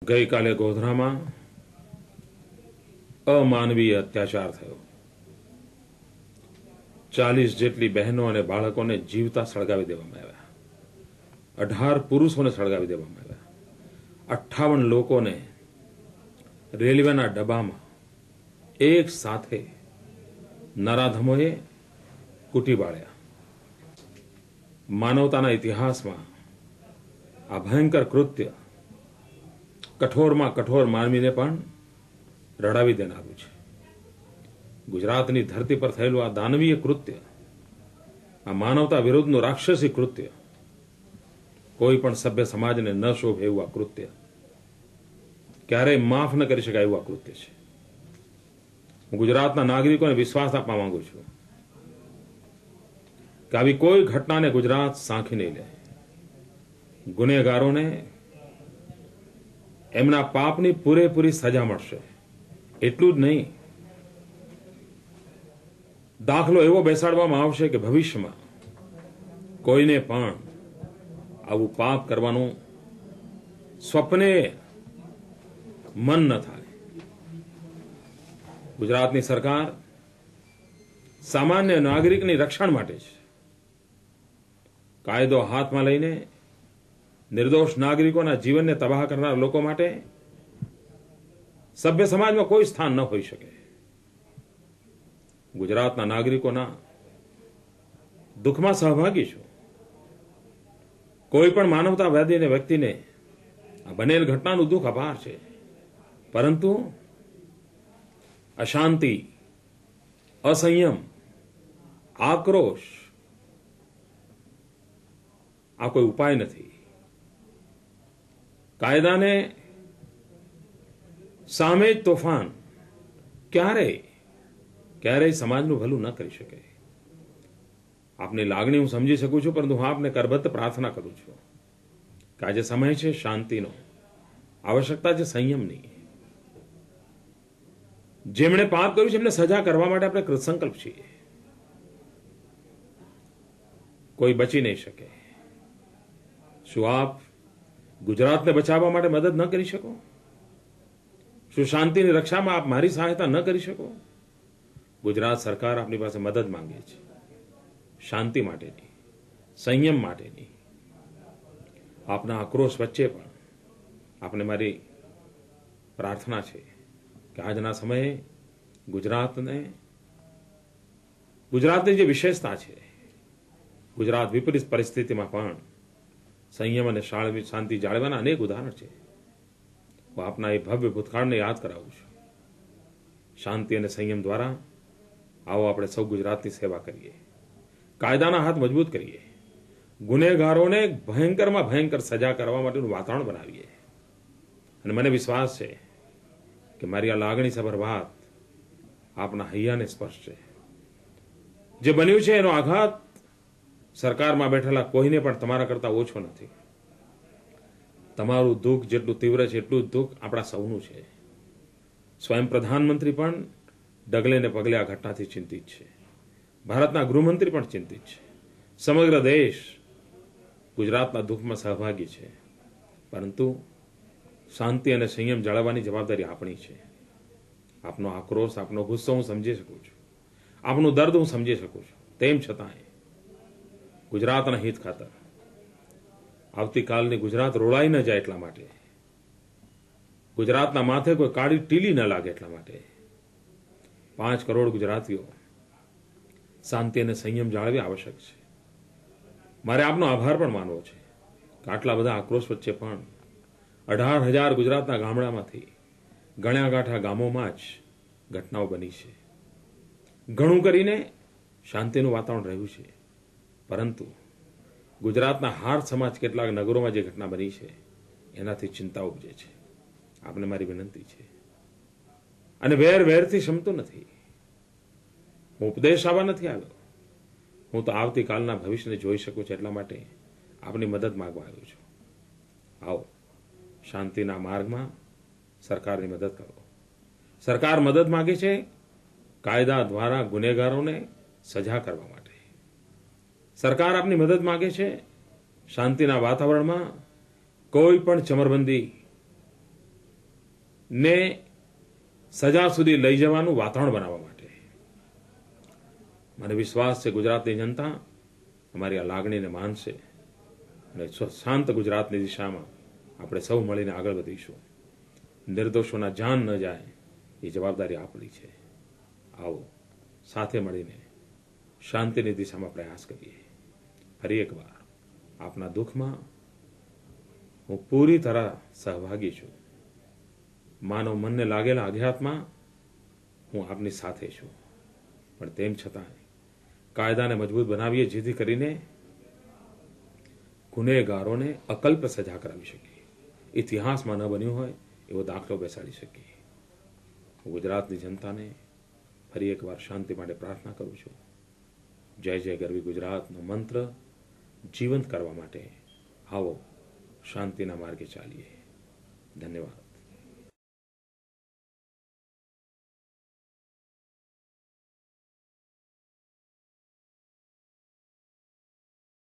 ગઈકાલે ગોધરામાં અમાનવીય અત્યાચાર થયો। 40 જેટલી બહેનો અને બાળકોને જીવતા સળગાવી દેવામાં આવ્યા। 18 પુરુષોને સળગાવી દેવામાં આવ્યા। 58 લોકોને રેલવેના ડબ્બામાં એક સાથે નરાધમોએ કૂટી બાળ્યા। માનવતાના ઇતિહાસમાં આ ભયંકર કૃત્ય કઠોરમાં કઠોર માનવીને પણ રડાવી દેનારું છે। ગુજરાતની ધરતી પર થયેલું આ દાનવીય કૃત્ય, આ માનવતા વિરુદ્ધનું રાક્ષસી કૃત્ય, કોઈ પણ સભ્ય સમાજને ન શોભે એવું આ કૃત્ય, ક્યારેય માફ ન કરી શકાય એવું આ કૃત્ય છે। હું ગુજરાતના નાગરિકોને વિશ્વાસ આપવા માંગુ છું કે આવી કોઈ ઘટનાને ગુજરાત સાંખી નહીં લે। ગુનેગારોને એમના પાપની પૂરેપૂરી સજા મળશે। એટલું જ નહીં, દાખલો એવો બેસાડવામાં આવશે કે ભવિષ્યમાં કોઈને પણ આવું પાપ કરવાનું સ્વપ્ને મન ન થાય। ગુજરાતની સરકાર સામાન્ય નાગરિકની રક્ષણ માટે છે। કાયદો હાથમાં લઈને નિર્દોષ નાગરિકોના જીવનને તબાહ કરનાર લોકો માટે સભ્ય સમાજમાં કોઈ સ્થાન ન હોઈ શકે। ગુજરાતના નાગરિકોના દુઃખમાં સહભાગી છું। કોઈ પણ માનવતાવાદી વ્યક્તિને આ બનેલ ઘટનાનું દુઃખ અપાર છે, પરંતુ અશાંતિ, અસંયમ, આક્રોશ આ કોઈ ઉપાય નથી। કાયદાને સામે જ તોફાન ક્યારેય સમાજનું ભલું ન કરી શકે। આપની લાગણી હું સમજી શકું છું, પરંતુ હું આપને કરબદ્ધ પ્રાર્થના કરું છું કે આજે સમય છે શાંતિનો, આવશ્યકતા છે સંયમની। જેમણે પાપ કર્યું છે એમને સજા કરવા માટે આપણે કૃતસંકલ્પ છીએ। કોઈ બચી નહીં શકે। શું આપ ગુજરાતને બચાવવા માટે મદદ ન કરી શકો? શું શાંતિની રક્ષામાં આપ મારી સહાયતા ન કરી શકો? ગુજરાત સરકાર આપની પાસે મદદ માંગે છે, શાંતિ માટેની, સંયમ માટેની। આપના આક્રોશ વચ્ચે પણ આપને મારી પ્રાર્થના છે કે આજના સમયે ગુજરાતની જે વિશેષતા છે, ગુજરાત વિપરીત પરિસ્થિતિમાં પણ સંયમ અને શાંતિ જાળવવાના અનેક ઉદાહરણ છે। હું આપના એ ભવ્ય ભૂતકાળને યાદ કરાવું છું। શાંતિ અને સંયમ દ્વારા આવો આપણે સૌ ગુજરાતની સેવા કરીએ, કાયદાના હાથ મજબૂત કરીએ, ગુનેગારોને ભયંકરમાં ભયંકર સજા કરવા માટેનું વાતાવરણ બનાવીએ। અને મને વિશ્વાસ છે કે મારી આ લાગણીસભર વાત આપના હૈયાને સ્પર્શશે। જે બન્યું છે એનો આઘાત સરકારમાં બેઠેલા કોઈને પણ તમારા કરતા ઓછો નથી। તમારું દુઃખ જેટલું તીવ્ર છે એટલું જ દુઃખ આપણા સૌનું છે। સ્વયં પ્રધાનમંત્રી પણ ડગલે ને પગલે આ ઘટનાથી ચિંતિત છે। ભારતના ગૃહમંત્રી પણ ચિંતિત છે। સમગ્ર દેશ ગુજરાતના દુઃખમાં સહભાગી છે, પરંતુ શાંતિ અને સંયમ જાળવવાની જવાબદારી આપણી છે। આપનો આક્રોશ, આપનો ગુસ્સો હું સમજી શકું છું, આપનું દર્દ હું સમજી શકું છું। તેમ છતાંય ગુજરાતના હિત ખાતર, આવતીકાલની ગુજરાત રોળાઈ ન જાય એટલા માટે, ગુજરાતના માથે કોઈ કાળી ટીલી ન લાગે એટલા માટે 5 કરોડ ગુજરાતીઓ શાંતિ અને સંયમ જાળવી આવશ્યક છે। મારે આપનો આભાર પણ માનવો છે કે આટલા બધા આક્રોશ વચ્ચે પણ 18,000 ગુજરાતના ગામડામાંથી ગણ્યા ગાંઠા ગામોમાં જ ઘટનાઓ બની છે। ઘણું કરીને શાંતિનું વાતાવરણ રહ્યું છે, પરંતુ ગુજરાતના હાર સમાજ કેટલાક નગરોમાં જે ઘટના બની છે એનાથી ચિંતા ઉપજે છે। આપને મારી વિનંતી છે, અને વેરથી ક્ષમતો નથી। હું ઉપદેશ આવવા નથી આવ્યો, હું તો આવતીકાલના ભવિષ્યને જોઈ શકું છું, એટલા માટે આપની મદદ માંગવા આવ્યો છું। આવો શાંતિના માર્ગમાં સરકારની મદદ કરો। સરકાર મદદ માંગે છે કાયદા દ્વારા ગુનેગારોને સજા કરવા માટે। સરકાર આપની મદદ માંગે છે શાંતિના વાતાવરણમાં કોઈ પણ ચમરબંધી ને સજા સુધી લઈ જવાનું વાતાવરણ બનાવવા માટે. મને વિશ્વાસ છે ગુજરાતની જનતા અમારી આ લાગણીને માનશે અને શાંત ગુજરાતની દિશામાં આપણે સૌ મળીને આગળ વધીશું. નિર્દોષોના જાન ન જાય એ જવાબદારી આપણી છે. આવો સાથે મળીને શાંતિની દિશામાં પ્રયાસ કરીએ. ફરી એકવાર આપના દુઃખમાં હું પૂરી તરહ સહભાગી છું. માનવ મનને લાગેલા આઘાતમાં હું આપની સાથે છું. પણ તેમ છતાં કાયદાને મજબૂત બનાવીએ, જેથી કરીને ગુનેગારોને અકલ્પ સજા કરાવી શકીએ. ઇતિહાસમાં ન બન્યું હોય એવો દાખલો બેસાડી શકીએ. હું ગુજરાતની જનતાને ફરી એકવાર શાંતિ માટે પ્રાર્થના કરું છું. જય જય ગરવી ગુજરાતનો મંત્ર જીવંત કરવા માટે આવો શાંતિના માર્ગે ચાલીએ. ધન્યવાદ.